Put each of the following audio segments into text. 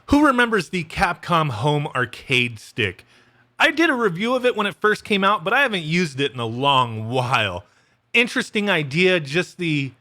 Who remembers the Capcom Home Arcade Stick? I did a review of it when it first came out, but I haven't used it in a long while. Interesting idea, just the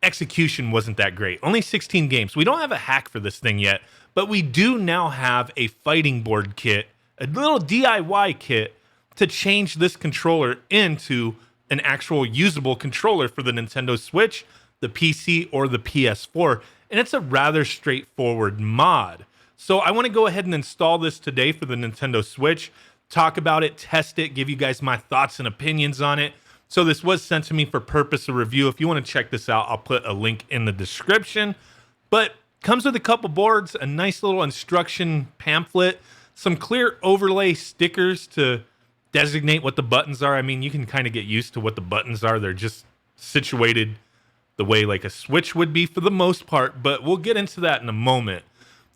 execution wasn't that great. Only 16 games. We don't have a hack for this thing yet, but we do now have a fighting board kit, a little DIY kit to change this controller into an actual usable controller for the Nintendo Switch, the PC, or the PS4. And it's a rather straightforward mod. So I want to go ahead and install this today for the Nintendo Switch, talk about it, test it, give you guys my thoughts and opinions on it. So this was sent to me for purpose of review. If you want to check this out, I'll put a link in the description. But comes with a couple boards, a nice little instruction pamphlet, some clear overlay stickers to designate what the buttons are. I mean, you can kind of get used to what the buttons are. They're just situated the way like a Switch would be for the most part, but we'll get into that in a moment.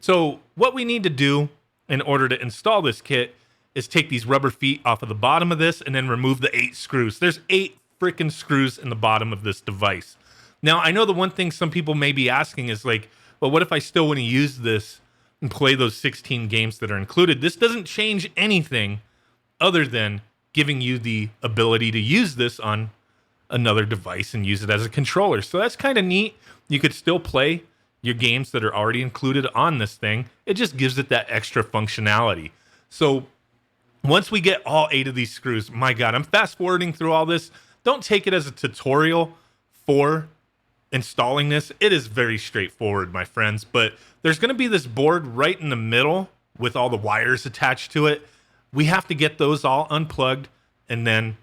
So what we need to do in order to install this kit is take these rubber feet off of the bottom of this and then remove the 8 screws. There's 8 freaking screws in the bottom of this device. Now, I know the one thing some people may be asking is like, well, what if I still want to use this and play those 16 games that are included? This doesn't change anything other than giving you the ability to use this on another device and use it as a controller. So that's kind of neat. You could still play your games that are already included on this thing. It just gives it that extra functionality. So once we get all 8 of these screws, my God, I'm fast forwarding through all this. Don't take it as a tutorial for installing this. It is very straightforward, my friends, but there's going to be this board right in the middle with all the wires attached to it. We have to get those all unplugged and then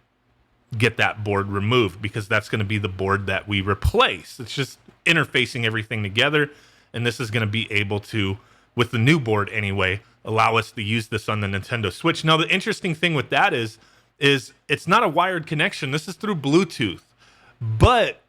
get that board removed because that's going to be the board that we replace. It's just interfacing everything together, and this is going to be able to, with the new board anyway, allow us to use this on the Nintendo Switch. Now, the interesting thing with that is it's not a wired connection. This is through Bluetooth, but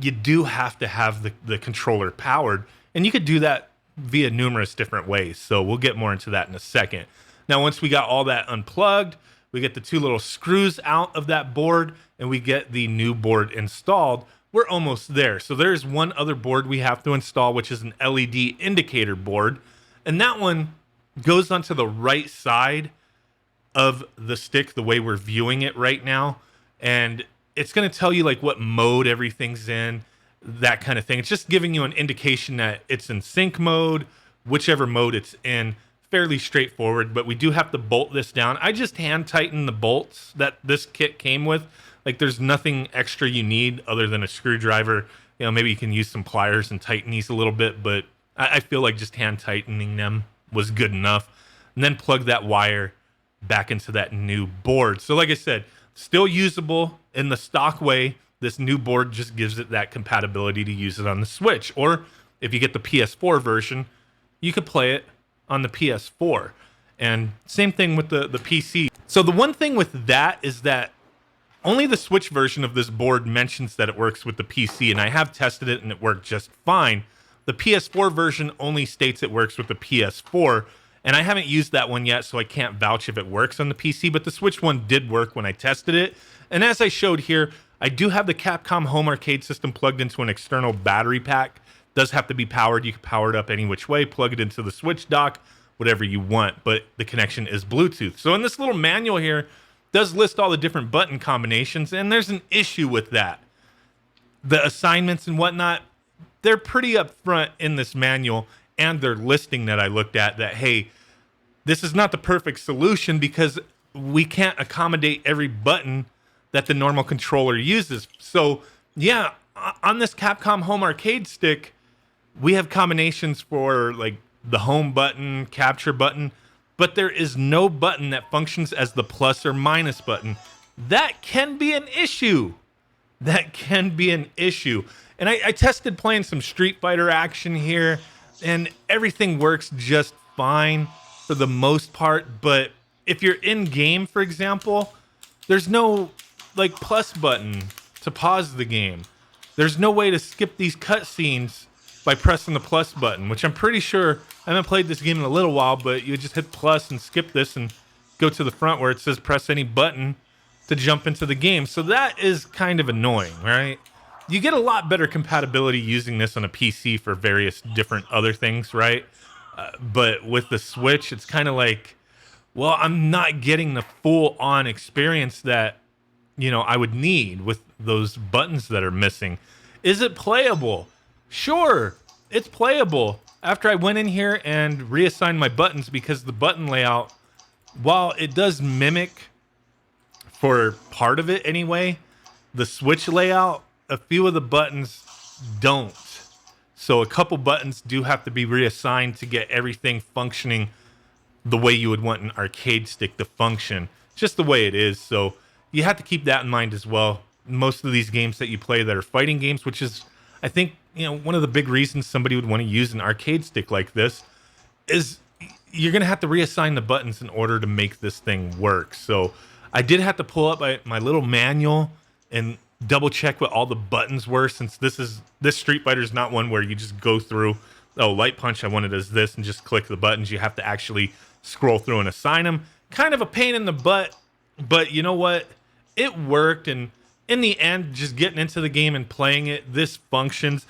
you do have to have the controller powered, and you could do that via numerous different ways. So we'll get more into that in a second. Now, once we got all that unplugged, we get the 2 little screws out of that board, and we get the new board installed. We're almost there. So there's one other board we have to install, which is an LED indicator board. And that one goes onto the right side of the stick, the way we're viewing it right now. And it's going to tell you like what mode everything's in, that kind of thing. It's just giving you an indication that it's in sync mode, whichever mode it's in. Fairly straightforward, but we do have to bolt this down. I just hand tighten the bolts that this kit came with. Like there's nothing extra you need other than a screwdriver. You know, maybe you can use some pliers and tighten these a little bit, but I feel like just hand tightening them was good enough. And then plug that wire back into that new board. So like I said, still usable in the stock way. This new board just gives it that compatibility to use it on the Switch. Or if you get the PS4 version, you could play it on the PS4. And same thing with the PC. So the one thing with that is that only the Switch version of this board mentions that it works with the PC, and I have tested it and it worked just fine. The PS4 version only states it works with the PS4, and I haven't used that one yet, so I can't vouch if it works on the PC, but the Switch one did work when I tested it. And as I showed here, I do have the Capcom Home Arcade System plugged into an external battery pack. Does have to be powered. You can power it up any which way, plug it into the Switch dock, whatever you want, but the connection is Bluetooth. So in this little manual here, does list all the different button combinations, and there's an issue with that. The assignments and whatnot, they're pretty upfront in this manual and their listing that I looked at that, hey, this is not the perfect solution because we can't accommodate every button that the normal controller uses. So yeah, on this Capcom Home Arcade Stick, we have combinations for like the home button, capture button, but there is no button that functions as the plus or minus button. That can be an issue. That can be an issue. And I tested playing some Street Fighter action here, and everything works just fine for the most part. But if you're in game, for example, there's no like plus button to pause the game. There's no way to skip these cutscenes by pressing the plus button, which I'm pretty sure, I haven't played this game in a little while, but you just hit plus and skip this and go to the front where it says press any button to jump into the game. So that is kind of annoying, right? You get a lot better compatibility using this on a PC for various different other things, right? But with the Switch, it's kind of like, well, I'm not getting the full on experience that, I would need with those buttons that are missing. Is it playable? Sure, it's playable. After I went in here and reassigned my buttons, because the button layout, while it does mimic for part of it anyway, the Switch layout, a few of the buttons don't. So a couple buttons do have to be reassigned to get everything functioning the way you would want an arcade stick to function, just the way it is. So you have to keep that in mind as well. Most of these games that you play that are fighting games, which is, I think, one of the big reasons somebody would want to use an arcade stick like this, is you're going to have to reassign the buttons in order to make this thing work. So I did have to pull up my little manual and double check what all the buttons were, since this Street Fighter is not one where you just go through, oh, Light Punch, I want it as this, and just click the buttons. You have to actually scroll through and assign them. Kind of a pain in the butt, but you know what? It worked, and in the end, just getting into the game and playing it, this functions.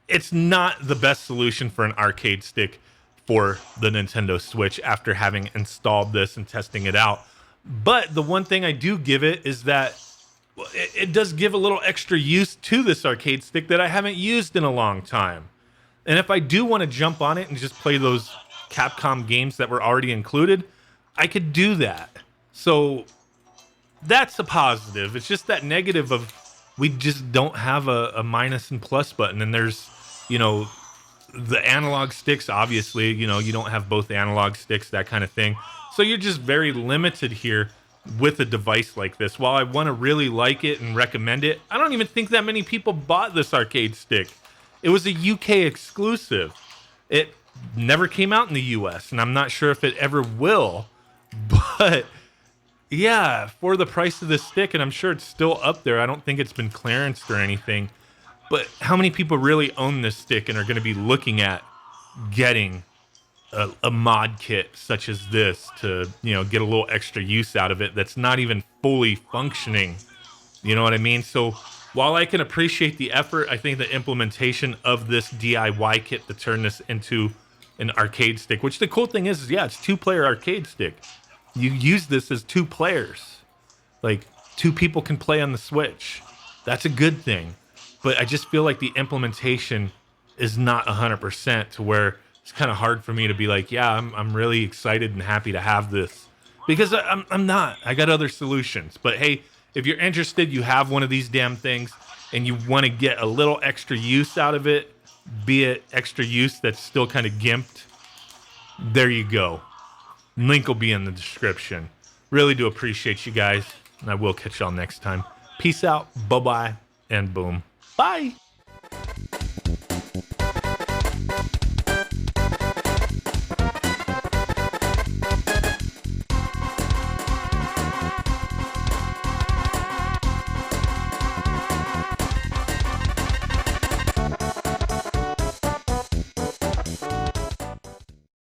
It's not the best solution for an arcade stick for the Nintendo Switch after having installed this and testing it out. But the one thing I do give it is that it does give a little extra use to this arcade stick that I haven't used in a long time. And if I do want to jump on it and just play those Capcom games that were already included, I could do that. So that's a positive. It's just that negative of, we just don't have a minus and plus button. And there's, the analog sticks, obviously, you don't have both analog sticks, that kind of thing. So you're just very limited here with a device like this. While I want to really like it and recommend it, I don't even think that many people bought this arcade stick. It was a UK exclusive. It never came out in the US, and I'm not sure if it ever will. But yeah, for the price of this stick, and I'm sure it's still up there. I don't think it's been clearanced or anything. But how many people really own this stick and are going to be looking at getting a mod kit such as this to, get a little extra use out of it that's not even fully functioning? You know what I mean? So while I can appreciate the effort, I think the implementation of this DIY kit to turn this into an arcade stick, which the cool thing is yeah, it's 2-player arcade stick. You use this as 2 players. Like, 2 people can play on the Switch. That's a good thing. But I just feel like the implementation is not 100% to where it's kind of hard for me to be like, yeah, I'm really excited and happy to have this. Because I'm not. I got other solutions. But hey, if you're interested, you have one of these damn things, and you want to get a little extra use out of it, be it extra use that's still kind of gimped, there you go. Link will be in the description. Really do appreciate you guys, and I will catch y'all next time. Peace out, bye-bye, and boom. Bye!